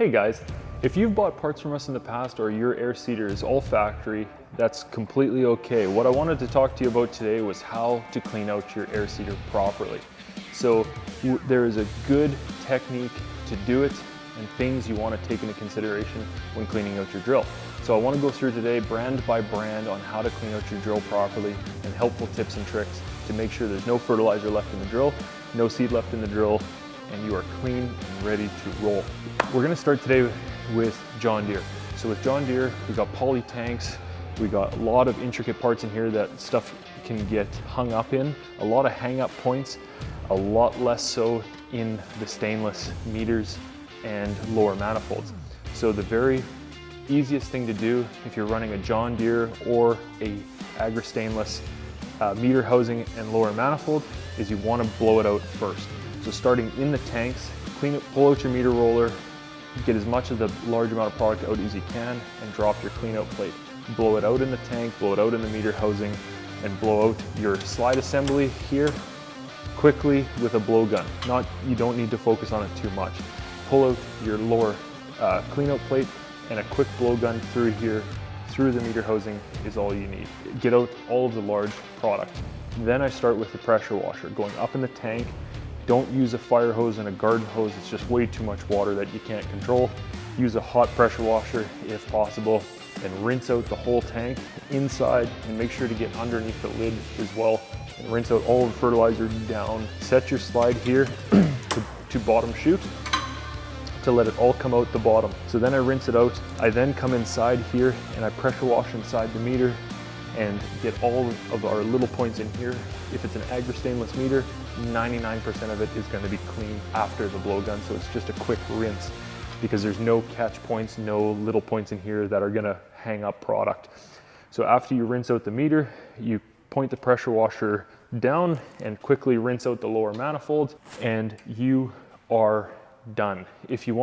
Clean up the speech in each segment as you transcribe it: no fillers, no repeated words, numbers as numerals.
Hey guys, if you've bought parts from us in the past or your air seeder is all factory, that's completely okay. What I wanted to talk to you about today was how to clean out your air seeder properly. So there is a good technique to do it and things you want to take into consideration when cleaning out your drill. So I want to go through today brand by brand on how to clean out your drill properly and helpful tips and tricks to make sure there's no fertilizer left in the drill, no seed left in the drill, and you are clean and ready to roll. We're gonna start today with John Deere. So with John Deere, we got poly tanks, we got a lot of intricate parts in here that stuff can get hung up in, a lot of hang up points, a lot less so in the stainless meters and lower manifolds. So the very easiest thing to do if you're running a John Deere or a Agri stainless meter housing and lower manifold is you wanna blow it out first. So starting in the tanks, pull out your meter roller, get as much of the large amount of product out as you can and drop your clean out plate. Blow it out in the tank, blow it out in the meter housing, and blow out your slide assembly here quickly with a blow gun. You don't need to focus on it too much. Pull out your lower clean out plate and a quick blow gun through here, through the meter housing is all you need. Get out all of the large product. Then I start with the pressure washer, going up in the tank. Don't use a fire hose and a garden hose. It's just way too much water that you can't control. Use a hot pressure washer if possible and rinse out the whole tank inside and make sure to get underneath the lid as well and rinse out all the fertilizer down. Set your slide here to bottom chute to let it all come out the bottom. So then I rinse it out. I then come inside here and I pressure wash inside the meter and get all of our little points in here. If it's an Agri stainless meter, 99% of it is going to be clean after the blowgun, so it's just a quick rinse because there's no catch points, no little points in here that are going to hang up product. So after you rinse out the meter, you point the pressure washer down and quickly rinse out the lower manifolds and you are done. If you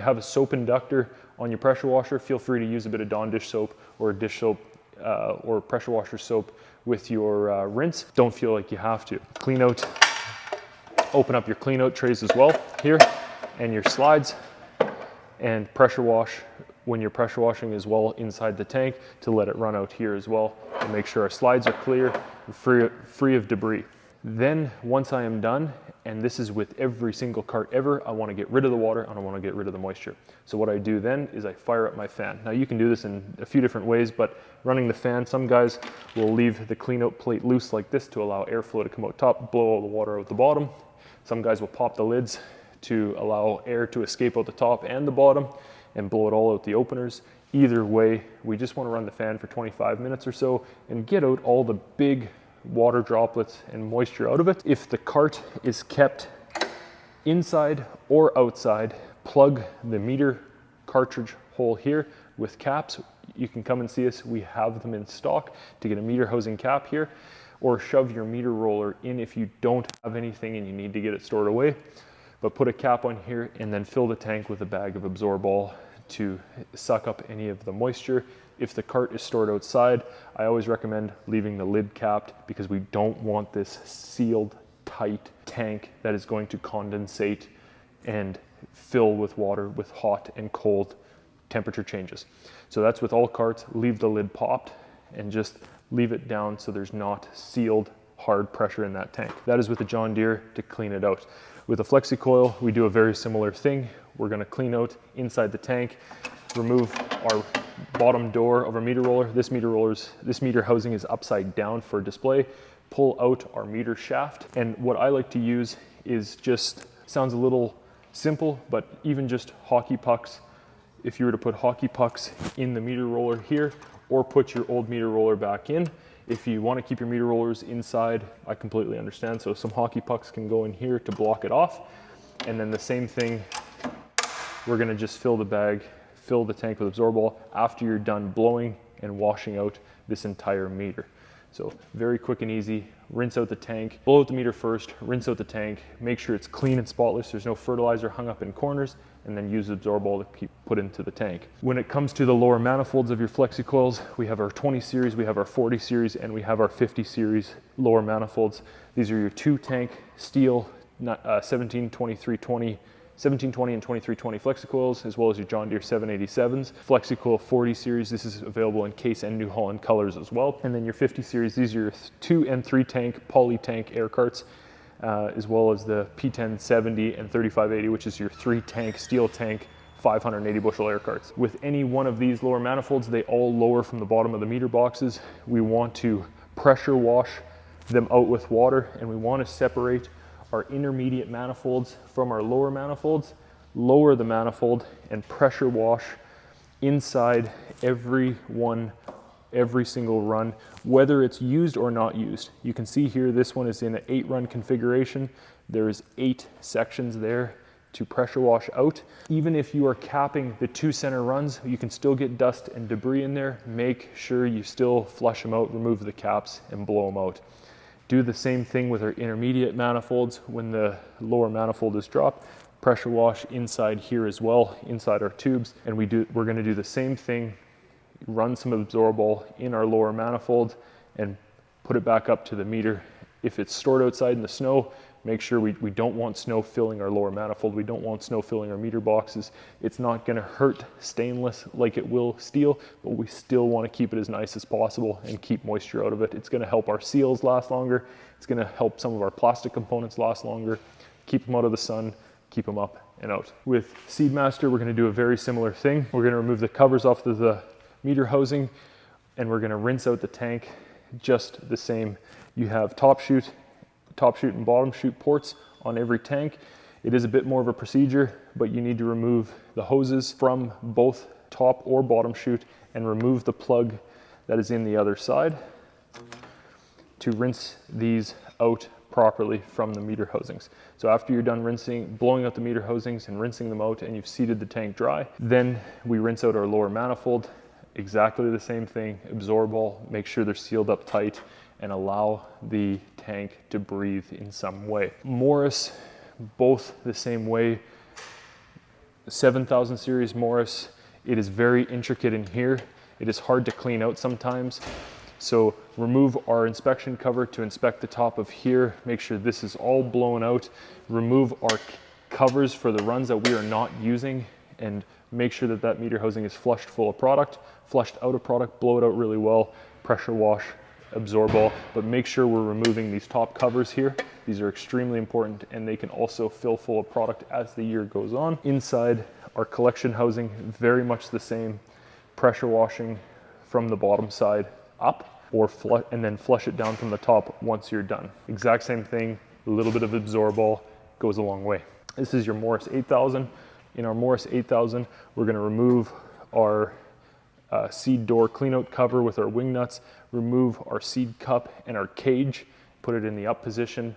have a soap inductor on your pressure washer, feel free to use a bit of Dawn dish soap or a dish soap or pressure washer soap with your rinse. Don't feel like you have to. Clean out, open up your clean out trays as well here and your slides and pressure wash when you're pressure washing as well inside the tank to let it run out here as well and make sure our slides are clear and free of debris. Then once I am done, and this is with every single cart ever, I want to get rid of the water and I want to get rid of the moisture. So what I do then is I fire up my fan. Now you can do this in a few different ways, but running the fan, some guys will leave the clean out plate loose like this to allow airflow to come out top, blow all the water out the bottom. Some guys will pop the lids to allow air to escape out the top and the bottom and blow it all out the openers. Either way, we just want to run the fan for 25 minutes or so and get out all the big water droplets and moisture out of it. If the cart is kept inside or outside, plug the meter cartridge hole here with caps. You can come and see us. We have them in stock to get a meter housing cap here, or shove your meter roller in if you don't have anything and you need to get it stored away. But put a cap on here and then fill the tank with a bag of Absorball to suck up any of the moisture. If the cart is stored outside, I always recommend leaving the lid capped because we don't want this sealed tight tank that is going to condensate and fill with water with hot and cold temperature changes. So that's with all carts. Leave the lid popped and just leave it down so there's not sealed hard pressure in that tank. That is with the John Deere to clean it out. With a FlexiCoil, we do a very similar thing. We're going to clean out inside the tank, remove our bottom door of our meter roller. This meter housing is upside down for display. Pull out our meter shaft. And what I like to use is sounds a little simple, but even just hockey pucks. If you were to put hockey pucks in the meter roller here, or put your old meter roller back in. If you want to keep your meter rollers inside, I completely understand. So some hockey pucks can go in here to block it off. And then the same thing, we're going to just fill the bag, fill the tank with Absorball after you're done blowing and washing out this entire meter. So very quick and easy. Rinse out the tank, blow out the meter first, rinse out the tank, make sure it's clean and spotless, there's no fertilizer hung up in corners, and then use Absorball to put into the tank. When it comes to the lower manifolds of your FlexiCoils, we have our 20 series, we have our 40 series, and we have our 50 series lower manifolds. These are your 2 tank steel 17, 23, 20 1720 and 2320 FlexiCoils, as well as your John Deere 787s. FlexiCoil 40 series, this is available in Case and New Holland colors as well. And then your 50 series, these are your 2 and 3 tank poly tank air carts, as well as the P1070 and 3580, which is your 3 tank steel tank 580 bushel air carts. With any one of these lower manifolds, they all lower from the bottom of the meter boxes. We want to pressure wash them out with water, and we want to separate our intermediate manifolds from our lower manifolds, lower the manifold, and pressure wash inside every single run, whether it's used or not used. You can see here, this one is in an 8-run configuration. There's 8 sections there to pressure wash out. Even if you are capping the 2 center runs, you can still get dust and debris in there. Make sure you still flush them out, remove the caps, and blow them out. Do the same thing with our intermediate manifolds. When the lower manifold is dropped, pressure wash inside here as well, inside our tubes. And we're gonna do the same thing, run some Absorbol in our lower manifold and put it back up to the meter. If it's stored outside in the snow, make sure we don't want snow filling our lower manifold. We don't want snow filling our meter boxes. It's not gonna hurt stainless like it will steel, but we still wanna keep it as nice as possible and keep moisture out of it. It's gonna help our seals last longer. It's gonna help some of our plastic components last longer. Keep them out of the sun, keep them up and out. With Seedmaster, we're gonna do a very similar thing. We're gonna remove the covers off of the meter housing, and we're gonna rinse out the tank just the same. You have top chute and bottom chute ports on every tank. It is a bit more of a procedure, but you need to remove the hoses from both top or bottom chute and remove the plug that is in the other side to rinse these out properly from the meter housings. So after you're done blowing out the meter housings and rinsing them out, and you've seeded the tank dry, then we rinse out our lower manifold. Exactly the same thing, Absorbol, make sure they're sealed up tight and allow the tank to breathe in some way. Morris, both the same way. 7000 series Morris, it is very intricate in here. It is hard to clean out sometimes. So remove our inspection cover to inspect the top of here. Make sure this is all blown out. Remove our covers for the runs that we are not using, and make sure that that meter housing is flushed full of product, flushed out of product, blow it out really well, pressure wash, Absorbol, but make sure we're removing these top covers here. These are extremely important, and they can also fill full of product as the year goes on. Inside our collection housing, very much the same. Pressure washing from the bottom side up, and then flush it down from the top once you're done. Exact same thing, a little bit of Absorbol goes a long way. This is your Morris 8000. In our Morris 8000, we're gonna remove our seed door cleanout cover with our wing nuts, remove our seed cup and our cage, put it in the up position.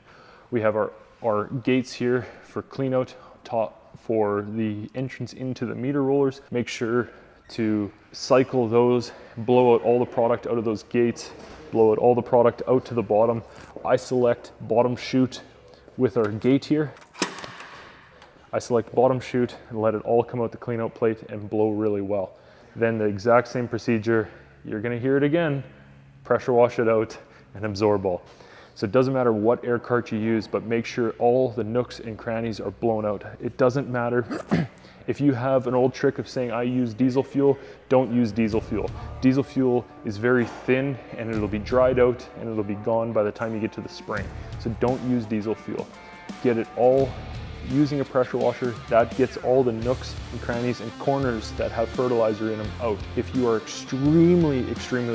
We have our gates here for cleanout, top for the entrance into the meter rollers. Make sure to cycle those, blow out all the product out of those gates, blow out all the product out to the bottom. I select bottom chute with our gate here. I select bottom chute and let it all come out the cleanout plate and blow really well. Then the exact same procedure, you're gonna hear it again, pressure wash it out and Absorbol. So it doesn't matter what air cart you use, but make sure all the nooks and crannies are blown out. It doesn't matter if you have an old trick of saying, I use diesel fuel, don't use diesel fuel. Diesel fuel is very thin and it'll be dried out and it'll be gone by the time you get to the spring. So don't use diesel fuel. Get it all using a pressure washer. That gets all the nooks and crannies and corners that have fertilizer in them out. If you are extremely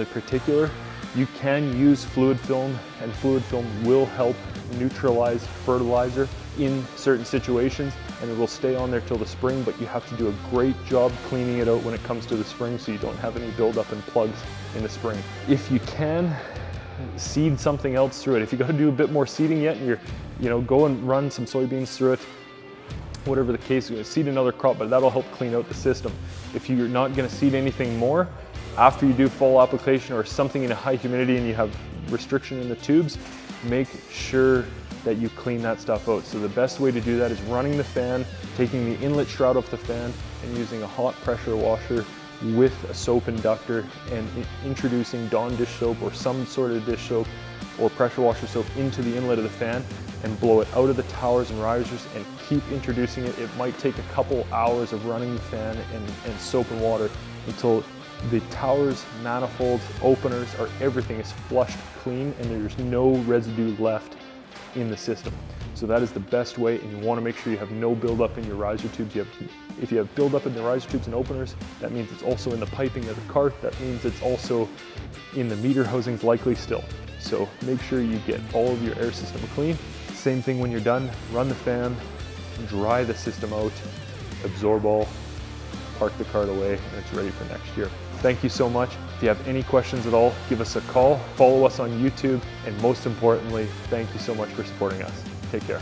particular, you can use fluid film, and fluid film will help neutralize fertilizer in certain situations, and it will stay on there till the spring, but you have to do a great job cleaning it out when it comes to the spring so you don't have any buildup in plugs in the spring. If you can, seed something else through it. If you got to do a bit more seeding yet, and go and run some soybeans through it, whatever the case, seed another crop, but that'll help clean out the system. If you're not going to seed anything more, after you do fall application or something in a high humidity and you have restriction in the tubes, make sure that you clean that stuff out. So the best way to do that is running the fan, taking the inlet shroud off the fan and using a hot pressure washer with a soap inductor and introducing Dawn dish soap or some sort of dish soap or pressure washer soap into the inlet of the fan and blow it out of the towers and risers and keep introducing it. It might take a couple hours of running the fan and soap and water until the towers, manifolds, openers, everything is flushed clean and there's no residue left in the system. So that is the best way, and you want to make sure you have no buildup in your riser tubes. If you have buildup in the riser tubes and openers, that means it's also in the piping of the cart. That means it's also in the meter housings, likely still. So make sure you get all of your air system clean. Same thing when you're done, run the fan, dry the system out, absorb all, park the cart away, and it's ready for next year. Thank you so much. If you have any questions at all, give us a call, follow us on YouTube, and most importantly, thank you so much for supporting us. Take care.